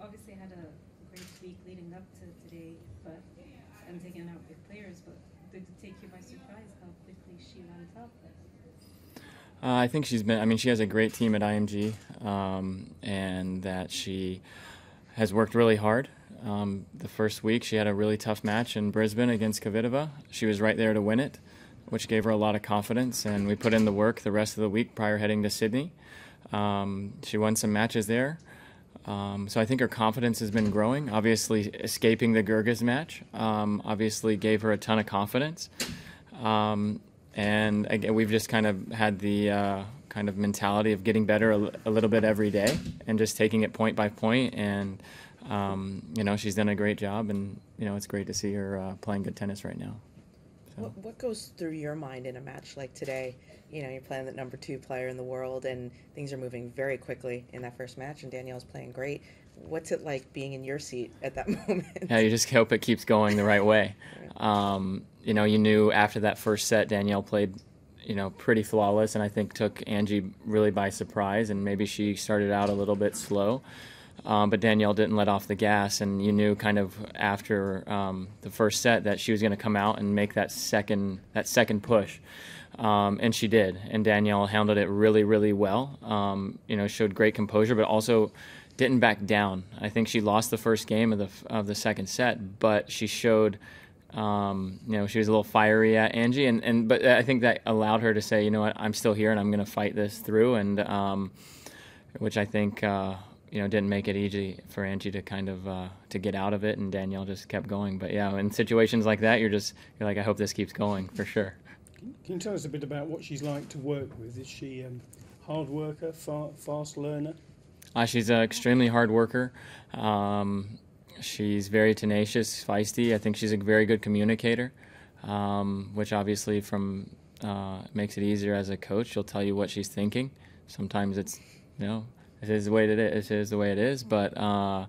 obviously had a great week leading up to today, but and taking out big players. But did it take you by surprise how quickly she went up? I think I mean, she has a great team at IMG, and that she has worked really hard. The first week, she had a really tough match in Brisbane against Kvitova. She was right there to win it, which gave her a lot of confidence, and we put in the work the rest of the week prior heading to Sydney. She won some matches there. So I think her confidence has been growing. Obviously, escaping the Gerges match obviously gave her a ton of confidence. And again, we've just kind of had the kind of mentality of getting better a little bit every day and just taking it point by point. And, she's done a great job, and, it's great to see her playing good tennis right now. So. What goes through your mind in a match like today? You're playing the number 2 player in the world, and things are moving very quickly in that first match, and Danielle's playing great. What's it like being in your seat at that moment? Yeah, you just hope it keeps going the right way. You knew after that first set, Danielle played, pretty flawless, and I think took Angie really by surprise, and maybe she started out a little bit slow. But Danielle didn't let off the gas, and you knew kind of after the first set that she was going to come out and make that second push. And she did, and Danielle handled it really, really well. Showed great composure, but also didn't back down. I think she lost the first game of the second set, but she showed, she was a little fiery at Angie, but I think that allowed her to say, you know what, I'm still here and I'm going to fight this through, and which I think didn't make it easy for Angie to kind of to get out of it, and Danielle just kept going. But yeah, in situations like that, you're like, I hope this keeps going for sure. Can you tell us a bit about what she's like to work with? Is she a hard worker, fast learner? She's an extremely hard worker. She's very tenacious, feisty. I think she's a very good communicator, which obviously makes it easier as a coach. She'll tell you what she's thinking. Sometimes it's, it is the way it is. It is the way it is. But I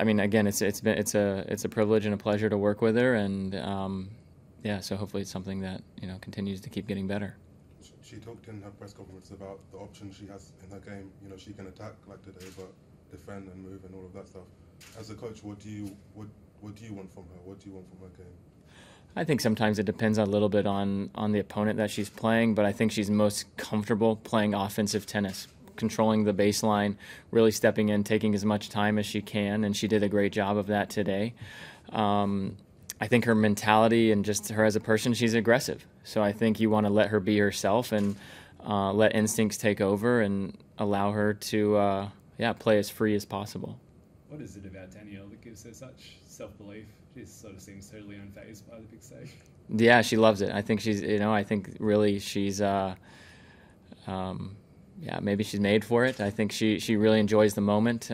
mean, again, it's a privilege and a pleasure to work with her, and so hopefully it's something that continues to keep getting better. She talked in her press conference about the options she has in her game. She can attack like today, but defend and move and all of that stuff. As a coach, what do you want from her? What do you want from her game? I think sometimes it depends a little bit on the opponent that she's playing, but I think she's most comfortable playing offensive tennis, controlling the baseline, really stepping in, taking as much time as she can, and she did a great job of that today. I think her mentality and just her as a person, she's aggressive. So I think you want to let her be herself and let instincts take over and allow her to play as free as possible. What is it about Danielle that gives her such self-belief? She sort of seems totally unfazed by the big stage. Yeah, she loves it. I think she's, I think really she's, maybe she's made for it. I think she really enjoys the moment.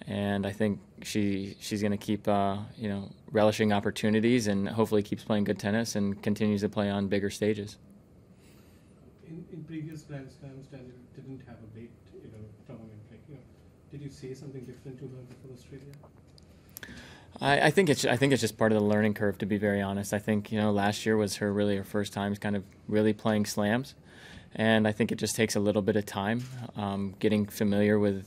And I think she's going to keep, relishing opportunities, and hopefully keeps playing good tennis and continues to play on bigger stages. In previous Grand Slams, Daniel didn't have a late, tournament. Did you say something different to her before Australia? I think it's just part of the learning curve, to be very honest. I think last year was her first time kind of really playing slams, and I think it just takes a little bit of time, getting familiar with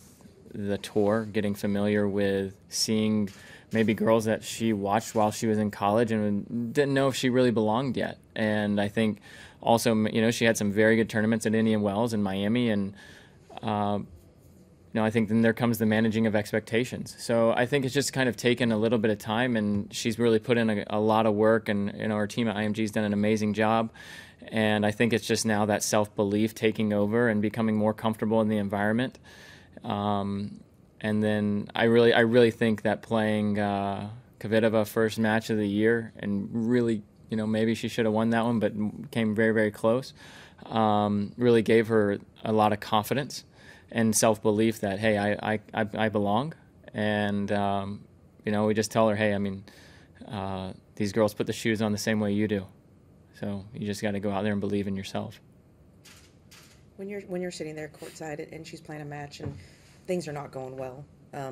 the tour, getting familiar with seeing maybe girls that she watched while she was in college and didn't know if she really belonged yet. And I think also, she had some very good tournaments at Indian Wells and Miami, and I think then there comes the managing of expectations. So I think it's just kind of taken a little bit of time, and she's really put in a lot of work, and our team at IMG has done an amazing job. And I think it's just now that self-belief taking over and becoming more comfortable in the environment. And then I really think that playing Kvitova first match of the year, and really, maybe she should have won that one, but came very, very close, really gave her a lot of confidence and self-belief that, hey, I belong. And, we just tell her, hey, I mean, these girls put the shoes on the same way you do. So you just got to go out there and believe in yourself. When you're sitting there courtside and she's playing a match and things are not going well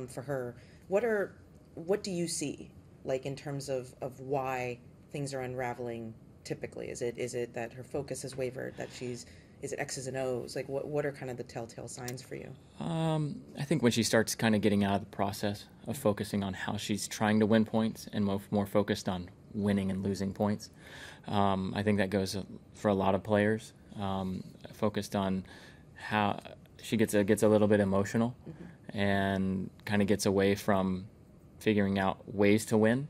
for her, what do you see, like, in terms of why things are unraveling typically? Is it that her focus has wavered, that she's Is it X's and O's? Like, what are kind of the telltale signs for you? I think when she starts kind of getting out of the process of focusing on how she's trying to win points and more focused on winning and losing points. I think that goes for a lot of players. Focused on how she gets a little bit emotional and kind of gets away from figuring out ways to win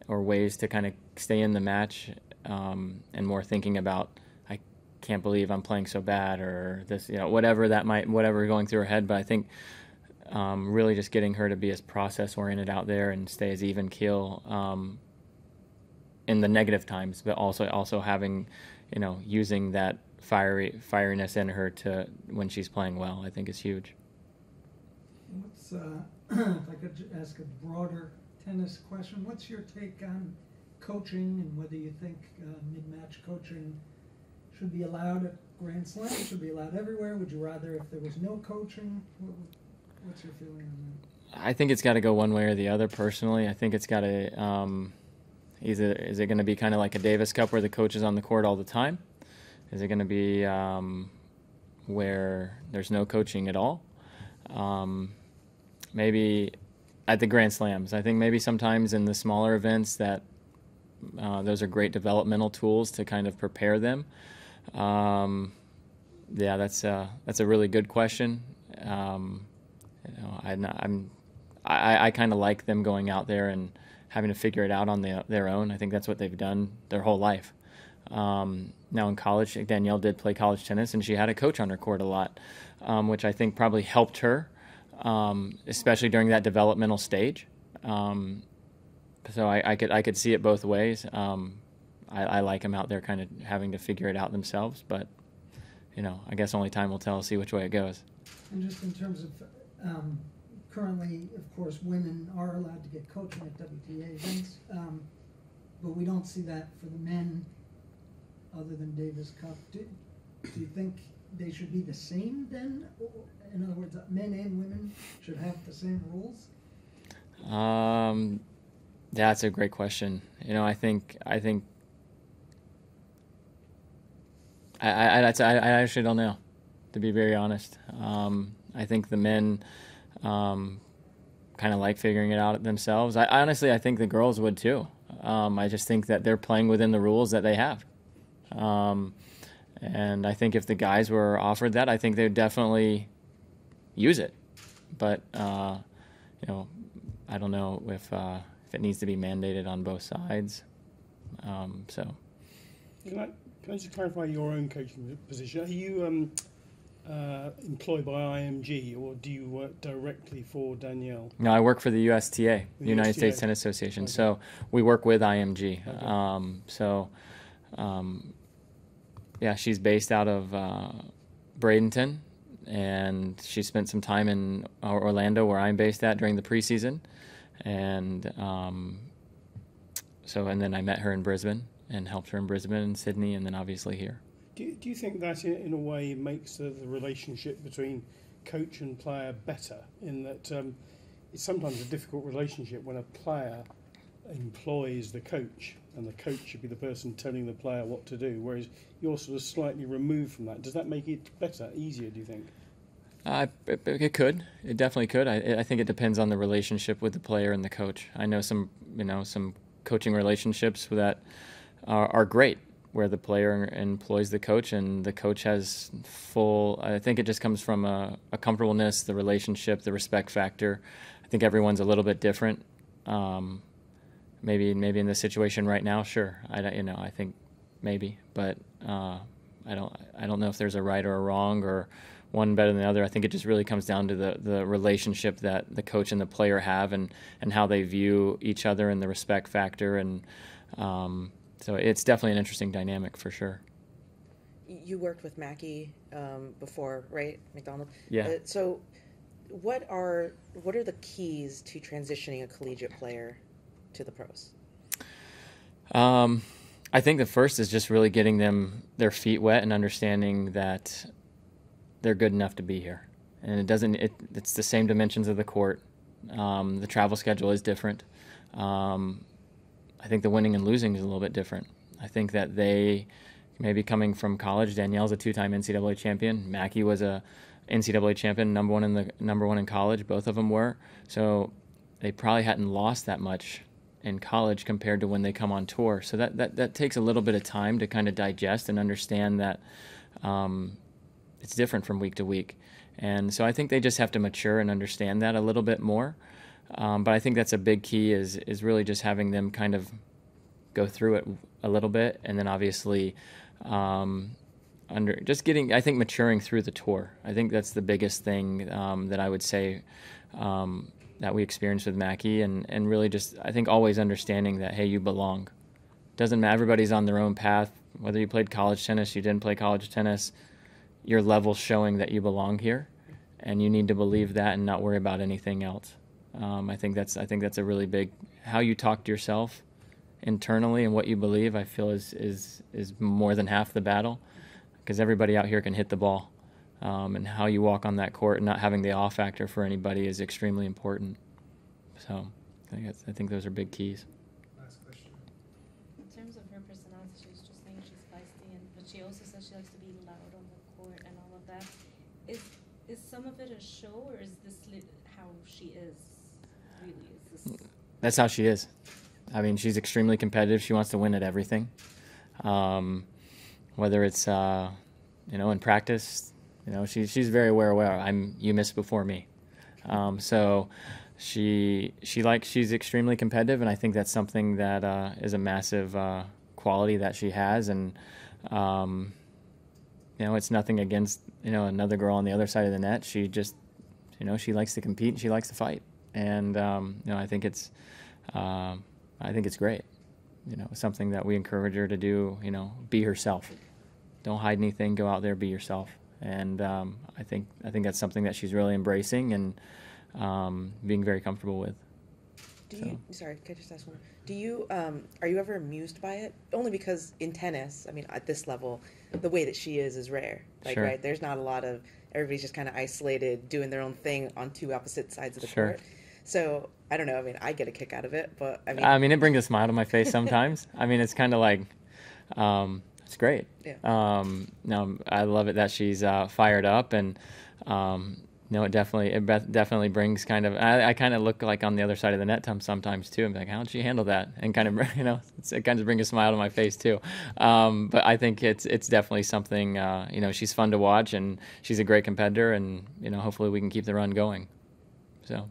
or ways to kind of stay in the match, and more thinking about, I can't believe I'm playing so bad, or this, whatever going through her head. But I think really just getting her to be as process oriented out there and stay as even keel in the negative times, but also having, using that firiness in her to when she's playing well, I think is huge. What's if I could ask a broader tennis question, what's your take on coaching and whether you think mid-match coaching should be allowed at Grand Slam, should be allowed everywhere? Would you rather if there was no coaching? What's your feeling on that? I think it's got to go one way or the other. Personally, I think it's got to is it going to be kind of like a Davis Cup where the coach is on the court all the time? Is it going to be where there's no coaching at all? Maybe at the Grand Slams. I think maybe sometimes in the smaller events that those are great developmental tools to kind of prepare them. Yeah, that's a really good question. I kind of like them going out there and having to figure it out on their own. I think that's what they've done their whole life. Now in college, Danielle did play college tennis, and she had a coach on her court a lot, which I think probably helped her, especially during that developmental stage. So I could see it both ways. I like them out there kind of having to figure it out themselves, but I guess only time will tell. See which way it goes. And just in terms of currently, of course, women are allowed to get coaching at WTA events, but we don't see that for the men other than Davis Cup. Do you think they should be the same then? In other words, men and women should have the same rules? That's a great question. I actually don't know, to be very honest. I think the men kind of like figuring it out themselves. Honestly, I think the girls would too. I just think that they're playing within the rules that they have. And I think if the guys were offered that, I think they'd definitely use it. But, I don't know if it needs to be mandated on both sides. So. Can I just clarify your own coaching position? Are you employed by IMG, or do you work directly for Danielle? No, I work for the USTA, the United States Tennis Association. Okay. So we work with IMG. Okay. Yeah, she's based out of Bradenton, and she spent some time in Orlando, where I'm based at, during the preseason. And and then I met her in Brisbane and helped her in Brisbane and Sydney, and then obviously here. Do you think that in a way makes the relationship between coach and player better, in that it's sometimes a difficult relationship when a player employs the coach and the coach should be the person telling the player what to do, whereas you're sort of slightly removed from that? Does that make it better, easier, do you think? It could. It definitely could. I think it depends on the relationship with the player and the coach. I know some coaching relationships that are great, where the player employs the coach and the coach has full. I think it just comes from a comfortableness, the relationship, the respect factor. I think everyone's a little bit different. Maybe in this situation right now, sure. I think maybe, but I don't know if there's a right or a wrong or one better than the other. I think it just really comes down to the relationship that the coach and the player have, and how they view each other, and the respect factor. And so it's definitely an interesting dynamic for sure. You worked with Mackie before, right, McDonald? Yeah. So what are the keys to transitioning a collegiate player to the pros? I think the first is just really getting their feet wet and understanding that they're good enough to be here. And it's the same dimensions of the court. The travel schedule is different. I think the winning and losing is a little bit different. I think that they maybe coming from college. Danielle's a 2-time NCAA champion. Mackie was a NCAA champion, number one in college. Both of them were. So they probably hadn't lost that much in college compared to when they come on tour. So that takes a little bit of time to kind of digest and understand that it's different from week to week. And so I think they just have to mature and understand that a little bit more. But I think that's a big key is really just having them kind of go through it a little bit, and then obviously maturing through the tour. I think that's the biggest thing that I would say that we experienced with Mackie, and really just, I think, always understanding that, hey, you belong. Doesn't matter, everybody's on their own path, whether you played college tennis, you didn't play college tennis, your level's showing that you belong here, and you need to believe that and not worry about anything else. I think that's a really big, how you talk to yourself internally and what you believe, I feel is more than half the battle, because everybody out here can hit the ball, and how you walk on that court and not having the awe factor for anybody is extremely important. So I think those are big keys. Last question. In terms of her personality, she was just saying she's feisty, but she also says she likes to be loud on the court and all of that. Is some of it a show, or is this how she is really? That's how she is. I mean, she's extremely competitive. She wants to win at everything. Whether it's in practice, she's very aware. You missed before me. So she's extremely competitive, and I think that's something that is a massive quality that she has. And it's nothing against another girl on the other side of the net. She just she likes to compete and she likes to fight, and I think it's great. Something that we encourage her to do. Be herself. Don't hide anything. Go out there, be yourself. And I think that's something that she's really embracing and being very comfortable with. Sorry, can I just ask one? Do you are you ever amused by it? Only because in tennis, I mean, at this level, the way that she is rare. Sure. Right? There's not a lot of, everybody's just kind of isolated, doing their own thing on two opposite sides of the Sure. court. So I don't know. I mean, I get a kick out of it, but it brings a smile to my face sometimes. I mean, it's kind of like, it's great. Yeah. No, I love it that she's fired up, and it definitely brings kind of. I kind of look like on the other side of the net sometimes too. I'm like, how did she handle that? And kind of it kind of brings a smile to my face too. But I think it's definitely something. She's fun to watch, and she's a great competitor, and hopefully we can keep the run going. So.